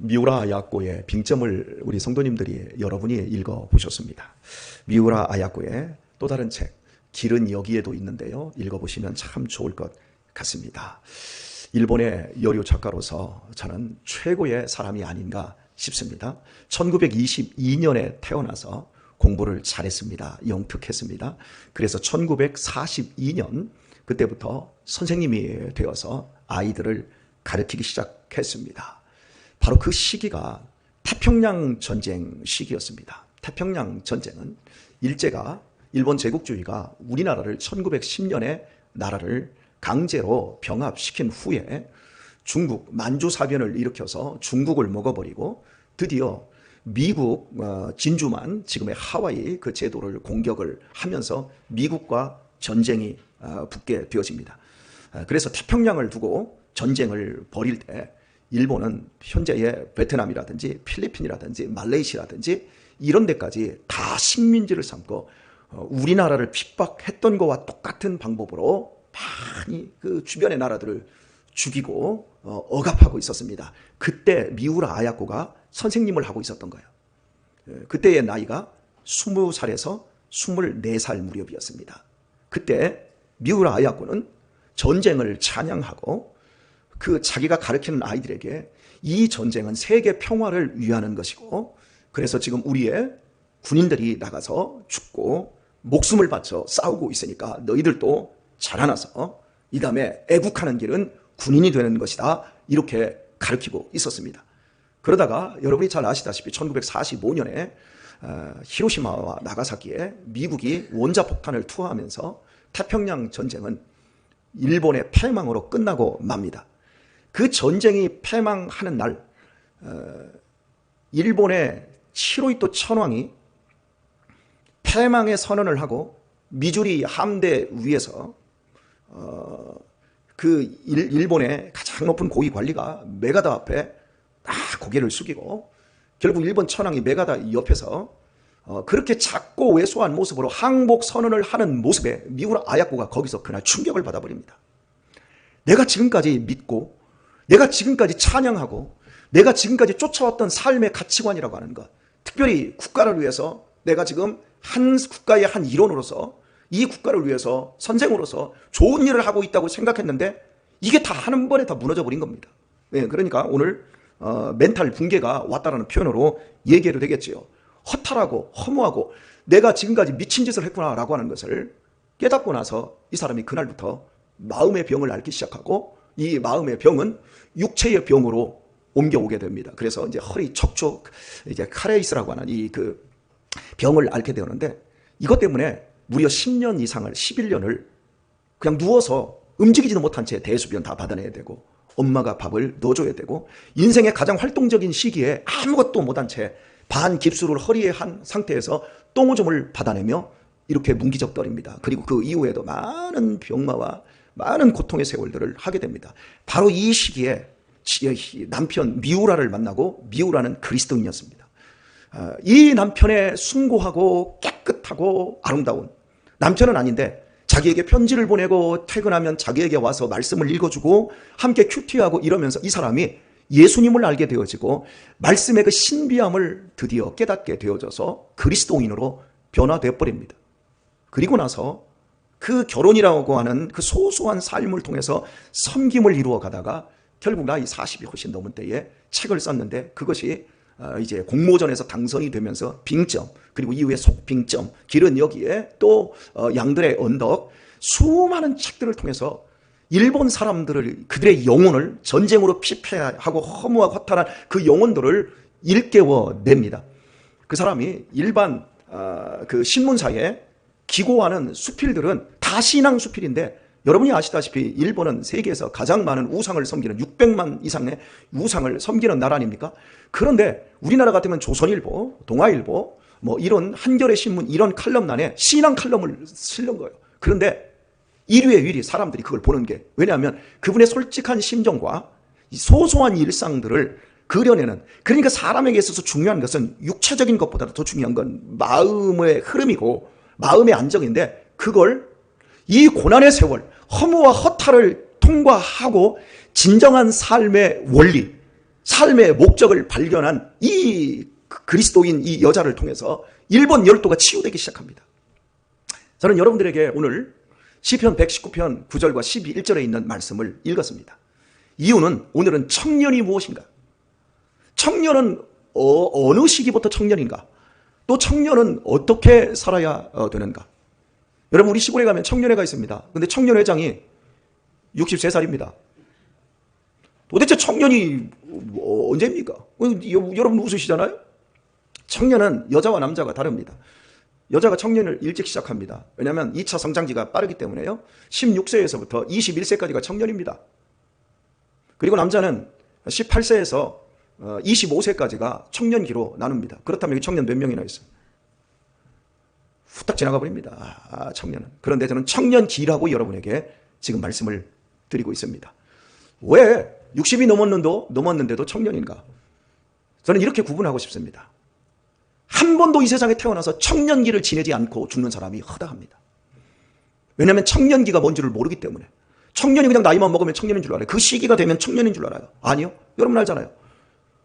미우라 아야코의 빙점을 우리 성도님들이 여러분이 읽어보셨습니다. 미우라 아야코의 또 다른 책 길은 여기에도 있는데요. 읽어보시면 참 좋을 것 같습니다. 일본의 여류 작가로서 저는 최고의 사람이 아닌가 싶습니다. 1922년에 태어나서 공부를 잘했습니다. 영특했습니다. 그래서 1942년 그때부터 선생님이 되어서 아이들을 가르치기 시작했습니다. 바로 그 시기가 태평양 전쟁 시기였습니다. 태평양 전쟁은 일제가 일본 제국주의가 우리나라를 1910년에 나라를 강제로 병합시킨 후에 중국 만주사변을 일으켜서 중국을 먹어버리고 드디어 미국 진주만 지금의 하와이 그 제도를 공격을 하면서 미국과 전쟁이 붙게 되어집니다. 그래서 태평양을 두고 전쟁을 벌일 때 일본은 현재의 베트남이라든지 필리핀이라든지 말레이시아라든지 이런 데까지 다 식민지를 삼고 우리나라를 핍박했던 것과 똑같은 방법으로 많이 그 주변의 나라들을 죽이고 억압하고 있었습니다. 그때 미우라 아야코가 선생님을 하고 있었던 거예요. 그때의 나이가 20살에서 24살 무렵이었습니다. 그때 미우라 아야코는 전쟁을 찬양하고 그 자기가 가르치는 아이들에게 이 전쟁은 세계 평화를 위하는 것이고 그래서 지금 우리의 군인들이 나가서 죽고 목숨을 바쳐 싸우고 있으니까 너희들도 자라나서 이 다음에 애국하는 길은 군인이 되는 것이다. 이렇게 가르치고 있었습니다. 그러다가 여러분이 잘 아시다시피 1945년에 히로시마와 나가사키에 미국이 원자폭탄을 투하하면서 태평양 전쟁은 일본의 패망으로 끝나고 맙니다. 그 전쟁이 패망하는 날 일본의 치로히토 천황이 패망의 선언을 하고 미주리 함대 위에서 그 일본의 가장 높은 고위 관리가 메가다 앞에 고개를 숙이고 결국 일본 천황이 메가다 옆에서 그렇게 작고 왜소한 모습으로 항복 선언을 하는 모습에 미우라 아야코가 거기서 그날 충격을 받아버립니다. 내가 지금까지 믿고 내가 지금까지 찬양하고 내가 지금까지 쫓아왔던 삶의 가치관이라고 하는 것, 특별히 국가를 위해서 내가 지금 한 국가의 한 일원으로서 이 국가를 위해서 선생으로서 좋은 일을 하고 있다고 생각했는데 이게 다 한 번에 다 무너져 버린 겁니다. 그러니까 오늘 멘탈 붕괴가 왔다라는 표현으로 얘기해도 되겠지요. 허탈하고 허무하고 내가 지금까지 미친 짓을 했구나라고 하는 것을 깨닫고 나서 이 사람이 그날부터 마음의 병을 앓기 시작하고 이 마음의 병은 육체의 병으로 옮겨오게 됩니다. 그래서 이제 허리 척추 이제 카레이스라고 하는 이 그 병을 앓게 되었는데 이것 때문에 무려 10년 이상을 11년을 그냥 누워서 움직이지도 못한 채 대수변 다 받아내야 되고 엄마가 밥을 넣어줘야 되고 인생의 가장 활동적인 시기에 아무것도 못한 채 반깁수를 허리에 한 상태에서 똥오줌을 받아내며 이렇게 문기적거립니다. 그리고 그 이후에도 많은 병마와 많은 고통의 세월들을 하게 됩니다. 바로 이 시기에 남편 미우라를 만나고 미우라는 그리스도인이었습니다. 이 남편의 숭고하고 깨끗하고 아름다운 남편은 아닌데 자기에게 편지를 보내고 퇴근하면 자기에게 와서 말씀을 읽어주고 함께 큐티하고 이러면서 이 사람이 예수님을 알게 되어지고 말씀의 그 신비함을 드디어 깨닫게 되어져서 그리스도인으로 변화되어 버립니다. 그리고 나서 그 결혼이라고 하는 그 소소한 삶을 통해서 섬김을 이루어 가다가 결국 나이 40이 훨씬 넘은 때에 책을 썼는데 그것이 이제 공모전에서 당선이 되면서 빙점 그리고 이후에 속빙점 길은 여기에 또 양들의 언덕 수많은 책들을 통해서 일본 사람들을 그들의 영혼을 전쟁으로 피폐하고 허무하고 허탈한 그 영혼들을 일깨워냅니다. 그 사람이 일반 그 신문사에 기고하는 수필들은 다 신앙 수필인데 여러분이 아시다시피 일본은 세계에서 가장 많은 우상을 섬기는 600만 이상의 우상을 섬기는 나라 아닙니까? 그런데 우리나라 같으면 조선일보, 동아일보 뭐 이런 한겨레 신문 이런 칼럼란에 신앙 칼럼을 실는 거예요. 그런데 일위의 일이 사람들이 그걸 보는 게 왜냐하면 그분의 솔직한 심정과 소소한 일상들을 그려내는 그러니까 사람에게 있어서 중요한 것은 육체적인 것보다 더 중요한 건 마음의 흐름이고 마음의 안정인데 그걸 이 고난의 세월 허무와 허탈을 통과하고 진정한 삶의 원리 삶의 목적을 발견한 이 그리스도인 이 여자를 통해서 일본 열도가 치유되기 시작합니다. 저는 여러분들에게 오늘 시편 119편 9절과 11절에 있는 말씀을 읽었습니다. 이유는 오늘은 청년이 무엇인가? 청년은 어느 시기부터 청년인가? 또 청년은 어떻게 살아야 되는가? 여러분, 우리 시골에 가면 청년회가 있습니다. 근데 청년회장이 63살입니다. 도대체 청년이 언제입니까? 여러분 웃으시잖아요? 청년은 여자와 남자가 다릅니다. 여자가 청년을 일찍 시작합니다. 왜냐하면 2차 성장기가 빠르기 때문에요. 16세에서부터 21세까지가 청년입니다. 그리고 남자는 18세에서 25세까지가 청년기로 나눕니다. 그렇다면 여기 청년 몇 명이나 있어요? 후딱 지나가 버립니다. 청년은. 그런데 저는 청년기라고 여러분에게 지금 말씀을 드리고 있습니다. 왜 60이 넘었는데도 청년인가? 저는 이렇게 구분하고 싶습니다. 한 번도 이 세상에 태어나서 청년기를 지내지 않고 죽는 사람이 허다합니다. 왜냐하면 청년기가 뭔지를 모르기 때문에. 청년이 그냥 나이만 먹으면 청년인 줄 알아요. 그 시기가 되면 청년인 줄 알아요. 아니요. 여러분 알잖아요.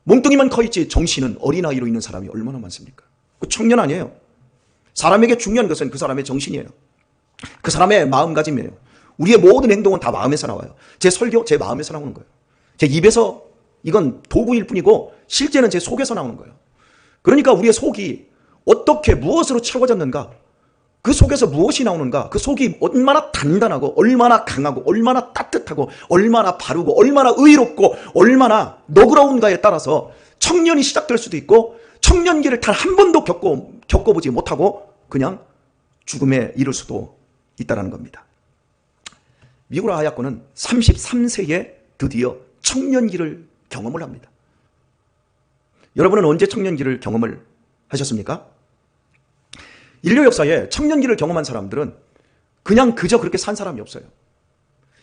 몽둥이만 커있지 정신은 어린아이로 있는 사람이 얼마나 많습니까? 그 청년 아니에요. 사람에게 중요한 것은 그 사람의 정신이에요. 그 사람의 마음가짐이에요. 우리의 모든 행동은 다 마음에서 나와요. 제 설교, 제 마음에서 나오는 거예요. 제 입에서 이건 도구일 뿐이고 실제는 제 속에서 나오는 거예요. 그러니까 우리의 속이 어떻게 무엇으로 채워졌는가? 그 속에서 무엇이 나오는가? 그 속이 얼마나 단단하고 얼마나 강하고 얼마나 따뜻하고 얼마나 바르고 얼마나 의롭고 얼마나 너그러운가에 따라서 청년이 시작될 수도 있고 청년기를 단 한 번도 겪어보지 못하고 그냥 죽음에 이를 수도 있다는 겁니다. 미구라 하야코는 33세에 드디어 청년기를 경험을 합니다. 여러분은 언제 청년기를 경험을 하셨습니까? 인류 역사에 청년기를 경험한 사람들은 그냥 그저 그렇게 산 사람이 없어요.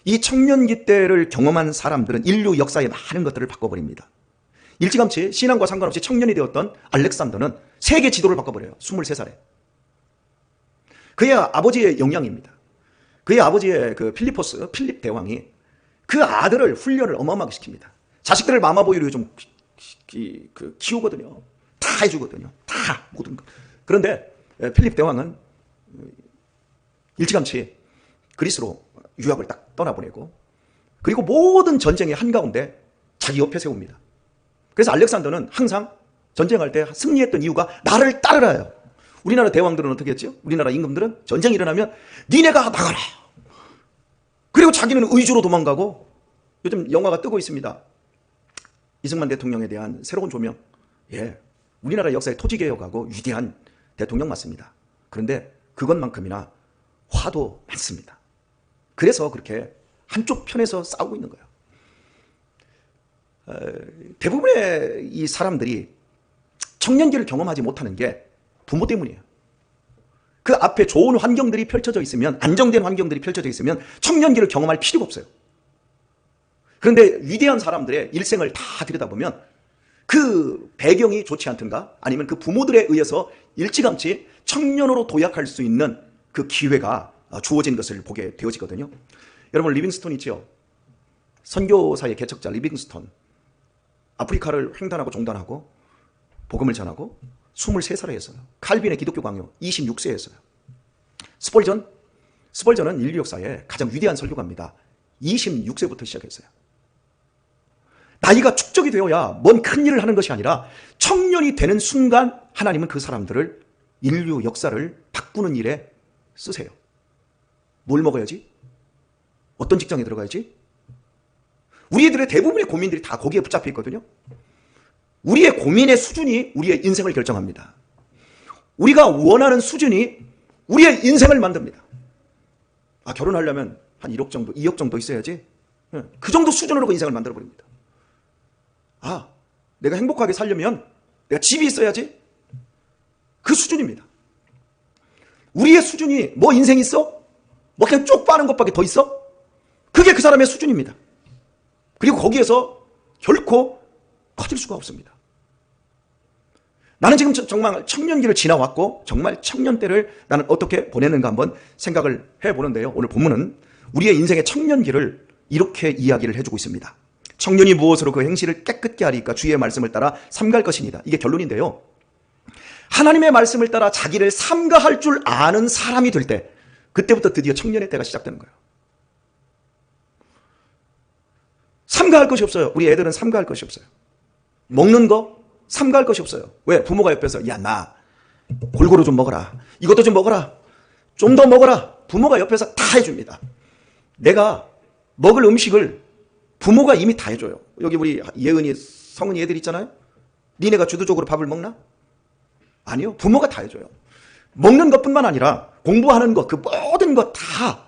이 청년기 때를 경험한 사람들은 인류 역사의 많은 것들을 바꿔버립니다. 일찌감치 신앙과 상관없이 청년이 되었던 알렉산더는 세계 지도를 바꿔버려요. 23살에. 그의 아버지의 영향입니다. 그의 아버지의 필립 대왕이 그 아들을 훈련을 어마어마하게 시킵니다. 자식들을 마마보이로 좀 키우거든요. 다 해주거든요. 다 모든 것. 그런데 필립 대왕은 일찌감치 그리스로 유학을 딱 떠나보내고 그리고 모든 전쟁의 한가운데 자기 옆에 세웁니다. 그래서 알렉산더는 항상 전쟁할 때 승리했던 이유가 나를 따르라요. 우리나라 대왕들은 어떻게 했죠? 우리나라 임금들은 전쟁이 일어나면 니네가 나가라. 그리고 자기는 의주로 도망가고 요즘 영화가 뜨고 있습니다. 이승만 대통령에 대한 새로운 조명. 예, 우리나라 역사의 토지개혁하고 위대한 대통령 맞습니다. 그런데 그것만큼이나 화도 많습니다. 그래서 그렇게 한쪽 편에서 싸우고 있는 거예요. 대부분의 이 사람들이 청년기를 경험하지 못하는 게 부모 때문이에요. 그 앞에 좋은 환경들이 펼쳐져 있으면, 안정된 환경들이 펼쳐져 있으면 청년기를 경험할 필요가 없어요. 그런데 위대한 사람들의 일생을 다 들여다보면 그 배경이 좋지 않든가 아니면 그 부모들에 의해서 일찌감치 청년으로 도약할 수 있는 그 기회가 주어진 것을 보게 되어지거든요. 여러분, 리빙스톤 있죠? 선교사의 개척자 리빙스톤. 아프리카를 횡단하고 종단하고 복음을 전하고 23살에 했어요. 칼빈의 기독교 강요 26세에 했어요. 스펄전은 인류 역사의 가장 위대한 설교가입니다. 26세부터 시작했어요. 나이가 축적이 되어야 뭔 큰일을 하는 것이 아니라 청년이 되는 순간 하나님은 그 사람들을 인류 역사를 바꾸는 일에 쓰세요. 뭘 먹어야지? 어떤 직장에 들어가야지? 우리 애들의 대부분의 고민들이 다 거기에 붙잡혀 있거든요. 우리의 고민의 수준이 우리의 인생을 결정합니다. 우리가 원하는 수준이 우리의 인생을 만듭니다. 결혼하려면 한 1억 정도, 2억 정도 있어야지. 그 정도 수준으로 그 인생을 만들어버립니다. 내가 행복하게 살려면 내가 집이 있어야지. 그 수준입니다. 우리의 수준이 뭐 인생 있어? 뭐 그냥 쭉 빠는 것밖에 더 있어? 그게 그 사람의 수준입니다. 그리고 거기에서 결코 커질 수가 없습니다. 나는 지금 정말 청년기를 지나왔고 정말 청년 때를 나는 어떻게 보내는가 한번 생각을 해보는데요. 오늘 본문은 우리의 인생의 청년기를 이렇게 이야기를 해주고 있습니다. 청년이 무엇으로 그 행실을 깨끗게 하리까? 주의 말씀을 따라 삼가할 것이니다. 이게 결론인데요. 하나님의 말씀을 따라 자기를 삼가할 줄 아는 사람이 될 때, 그때부터 드디어 청년의 때가 시작되는 거예요. 삼가할 것이 없어요. 우리 애들은 삼가할 것이 없어요. 먹는 거 삼가할 것이 없어요. 왜? 부모가 옆에서 야, 나 골고루 좀 먹어라. 이것도 좀 먹어라. 좀 더 먹어라. 부모가 옆에서 다 해줍니다. 내가 먹을 음식을 부모가 이미 다 해줘요. 여기 우리 예은이, 성은이 애들 있잖아요. 니네가 주도적으로 밥을 먹나? 아니요. 부모가 다 해줘요. 먹는 것뿐만 아니라 공부하는 것, 그 모든 것 다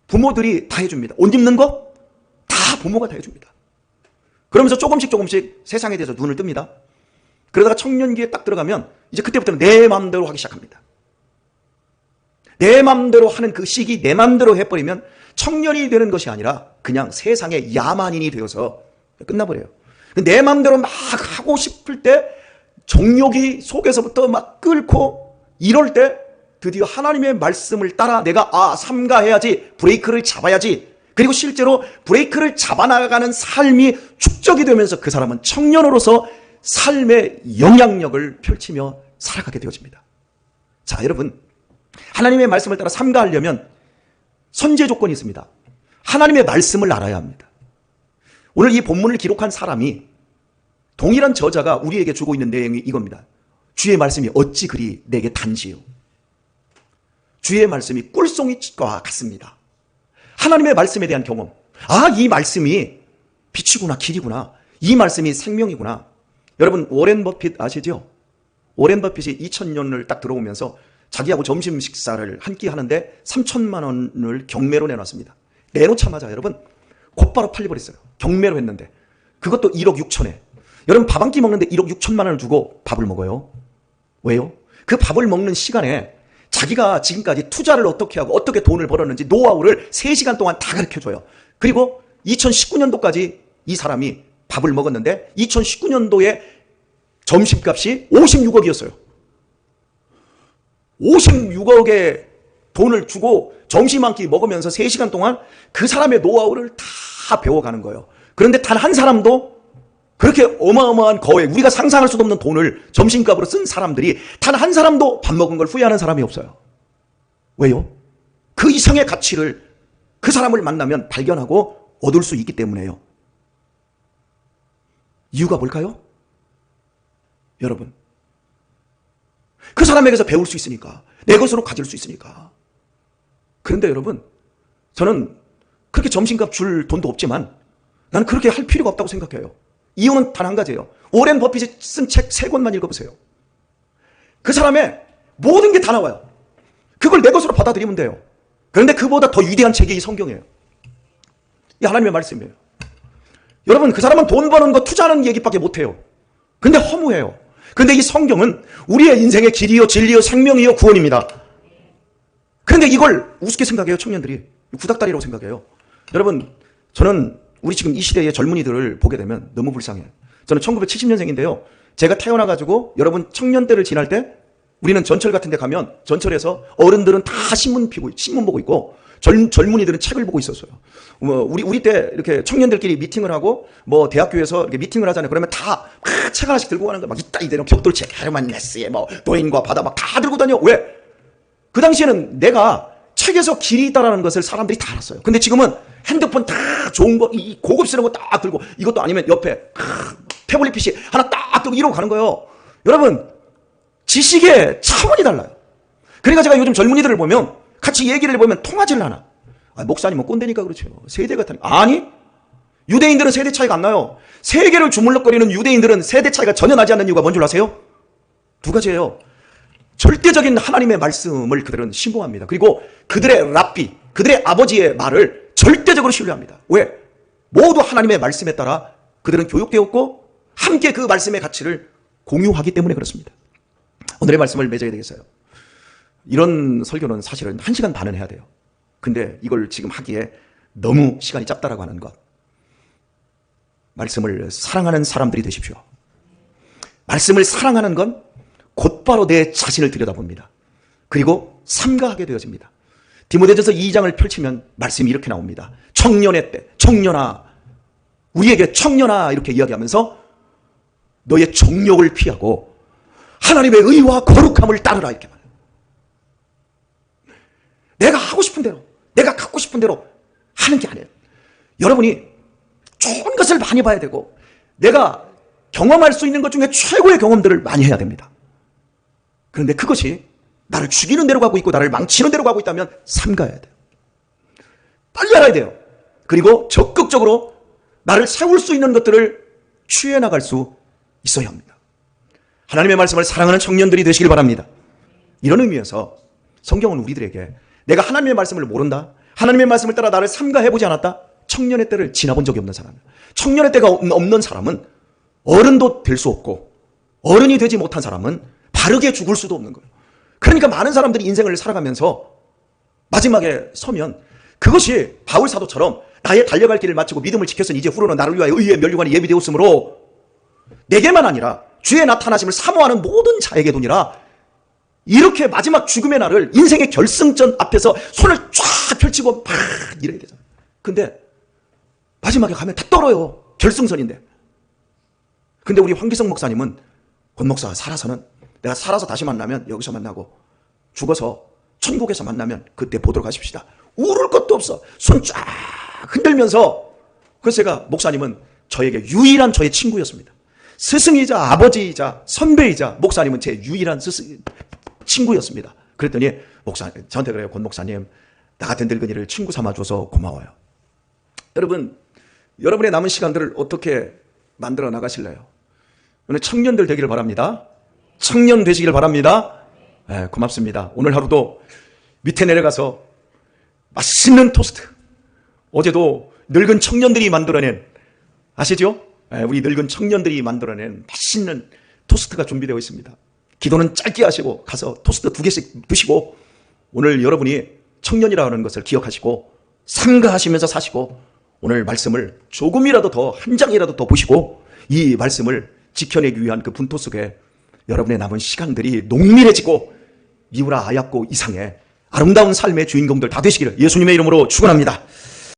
부모들이 다 해줍니다. 옷 입는 거 다 부모가 다 해줍니다. 그러면서 조금씩 세상에 대해서 눈을 뜹니다. 그러다가 청년기에 딱 들어가면 이제 그때부터는 내 마음대로 하기 시작합니다. 내 마음대로 하는 그 시기, 내 마음대로 해버리면 청년이 되는 것이 아니라 그냥 세상의 야만인이 되어서 끝나버려요. 내 마음대로 막 하고 싶을 때 정욕이 속에서부터 막 끓고, 이럴 때 드디어 하나님의 말씀을 따라 내가 삼가해야지, 브레이크를 잡아야지, 그리고 실제로 브레이크를 잡아나가는 삶이 축적이 되면서 그 사람은 청년으로서 삶의 영향력을 펼치며 살아가게 되어집니다. 자, 여러분, 하나님의 말씀을 따라 삼가하려면 선제 조건이 있습니다. 하나님의 말씀을 알아야 합니다. 오늘 이 본문을 기록한 사람이, 동일한 저자가 우리에게 주고 있는 내용이 이겁니다. 주의 말씀이 어찌 그리 내게 단지요. 주의 말씀이 꿀송이와 같습니다. 하나님의 말씀에 대한 경험. 이 말씀이 빛이구나, 길이구나. 이 말씀이 생명이구나. 여러분, 워렌 버핏 아시죠? 워렌 버핏이 2000년을 딱 들어오면서 자기하고 점심 식사를 한 끼 하는데 3천만 원을 경매로 내놨습니다. 내놓자마자 여러분 곧바로 팔려버렸어요. 경매로 했는데. 그것도 1억 6천에. 여러분, 밥 한 끼 먹는데 1억 6천만 원을 주고 밥을 먹어요. 왜요? 그 밥을 먹는 시간에 자기가 지금까지 투자를 어떻게 하고 어떻게 돈을 벌었는지 노하우를 3시간 동안 다 가르쳐줘요. 그리고 2019년도까지 이 사람이 밥을 먹었는데 2019년도에 점심값이 56억이었어요. 56억의 돈을 주고 점심 한 끼 먹으면서 3시간 동안 그 사람의 노하우를 다 배워가는 거예요. 그런데 단 한 사람도 그렇게 어마어마한 거액, 우리가 상상할 수도 없는 돈을 점심값으로 쓴 사람들이 단 한 사람도 밥 먹은 걸 후회하는 사람이 없어요. 왜요? 그 이상의 가치를 그 사람을 만나면 발견하고 얻을 수 있기 때문에요. 이유가 뭘까요? 여러분, 그 사람에게서 배울 수 있으니까, 내 것으로 가질 수 있으니까. 그런데 여러분, 저는 그렇게 점심값 줄 돈도 없지만 나는 그렇게 할 필요가 없다고 생각해요. 이유는 단 한 가지예요. 워렌 버핏이 쓴 책 3권만 읽어보세요. 그 사람의 모든 게 다 나와요. 그걸 내 것으로 받아들이면 돼요. 그런데 그보다 더 위대한 책이 이 성경이에요. 이 하나님의 말씀이에요. 여러분, 그 사람은 돈 버는 거, 투자하는 얘기밖에 못해요. 근데 허무해요. 근데 이 성경은 우리의 인생의 길이요, 진리요, 생명이요, 구원입니다. 그런데 이걸 우습게 생각해요. 청년들이 구닥다리라고 생각해요. 여러분, 저는 우리 지금 이 시대의 젊은이들을 보게 되면 너무 불쌍해요. 저는 1970년생인데요. 제가 태어나가지고 여러분 청년 때를 지날 때 우리는 전철 같은 데 가면 전철에서 어른들은 다 신문 보고 있고 젊은이들은 책을 보고 있었어요. 우리 때 이렇게 청년들끼리 미팅을 하고 뭐 대학교에서 이렇게 미팅을 하잖아요. 그러면 다 책 하나씩 들고 가는 거 막 이따 이대로 벽돌책, 헤르만 헤세의 뭐 노인과 바다 막 다 들고 다녀. 왜? 그 당시에는 내가 책에서 길이 있다라는 것을 사람들이 다 알았어요. 근데 지금은 핸드폰 다 좋은 거, 이 고급스러운 거 딱 들고, 이것도 아니면 옆에 태블릿 PC 하나 딱 들고 이러고 가는 거예요. 여러분, 지식의 차원이 달라요. 그러니까 제가 요즘 젊은이들을 보면 같이 얘기를 해보면 통하지를 않아. 목사님은 꼰대니까 그렇죠. 세대가 다르니까. 아니, 유대인들은 세대 차이가 안 나요. 세계를 주물럭거리는 유대인들은 세대 차이가 전혀 나지 않는 이유가 뭔 줄 아세요? 두 가지예요. 절대적인 하나님의 말씀을 그들은 신봉합니다. 그리고 그들의 랍비, 그들의 아버지의 말을 절대적으로 신뢰합니다. 왜? 모두 하나님의 말씀에 따라 그들은 교육되었고 함께 그 말씀의 가치를 공유하기 때문에 그렇습니다. 오늘의 말씀을 맺어야 되겠어요. 이런 설교는 사실은 1시간 반은 해야 돼요. 근데 이걸 지금 하기에 너무 시간이 짧다라고 하는 것. 말씀을 사랑하는 사람들이 되십시오. 말씀을 사랑하는 건 곧바로 내 자신을 들여다봅니다. 그리고 삼가하게 되어집니다. 디모데전서 2장을 펼치면 말씀이 이렇게 나옵니다. 청년의 때, 청년아, 우리에게 청년아 이렇게 이야기하면서 너의 정욕을 피하고 하나님의 의와 거룩함을 따르라 이렇게 말해요. 내가 하고 싶은 대로, 내가 갖고 싶은 대로 하는 게 아니에요. 여러분이 좋은 것을 많이 봐야 되고 내가 경험할 수 있는 것 중에 최고의 경험들을 많이 해야 됩니다. 그런데 그것이 나를 죽이는 대로 가고 있고 나를 망치는 대로 가고 있다면 삼가야 돼요. 빨리 알아야 돼요. 그리고 적극적으로 나를 세울 수 있는 것들을 취해 나갈 수 있어야 합니다. 하나님의 말씀을 사랑하는 청년들이 되시길 바랍니다. 이런 의미에서 성경은 우리들에게 내가 하나님의 말씀을 모른다, 하나님의 말씀을 따라 나를 삼가해보지 않았다, 청년의 때를 지나본 적이 없는 사람, 청년의 때가 없는 사람은 어른도 될 수 없고 어른이 되지 못한 사람은 바르게 죽을 수도 없는 거예요. 그러니까 많은 사람들이 인생을 살아가면서 마지막에 서면 그것이 바울 사도처럼 나의 달려갈 길을 마치고 믿음을 지켰으니 이제 후로는 나를 위하여 의의 면류관이 예비되었으므로 내게만 아니라 주의 나타나심을 사모하는 모든 자에게도니라. 이렇게 마지막 죽음의 날을 인생의 결승전 앞에서 손을 쫙 펼치고 막 이래야 되잖아요. 근데 마지막에 가면 다 떨어요. 결승선인데. 근데 우리 황기성 목사님은 권 목사 살아서는 내가 살아서 다시 만나면 여기서 만나고 죽어서 천국에서 만나면 그때 보도록 하십시다. 울을 것도 없어. 손 쫙 흔들면서. 그래서 제가 목사님은 저에게 유일한 저의 친구였습니다. 스승이자 아버지이자 선배이자 목사님은 제 유일한 친구였습니다. 그랬더니 목사님 저한테 그래요. 권 목사님 나 같은 늙은이를 친구 삼아줘서 고마워요. 여러분, 여러분의 남은 시간들을 어떻게 만들어 나가실래요? 오늘 청년들 되기를 바랍니다. 청년 되시길 바랍니다. 네, 고맙습니다. 오늘 하루도 밑에 내려가서 맛있는 토스트, 어제도 늙은 청년들이 만들어낸, 아시죠? 네, 우리 늙은 청년들이 만들어낸 맛있는 토스트가 준비되어 있습니다. 기도는 짧게 하시고 가서 토스트 2개씩 드시고 오늘 여러분이 청년이라는 것을 기억하시고 삼가하시면서 사시고 오늘 말씀을 조금이라도 더, 한 장이라도 더 보시고 이 말씀을 지켜내기 위한 그 분토 속에 여러분의 남은 시간들이 농밀해지고 미우라 아약고 이상의 아름다운 삶의 주인공들 다 되시기를 예수님의 이름으로 축원합니다.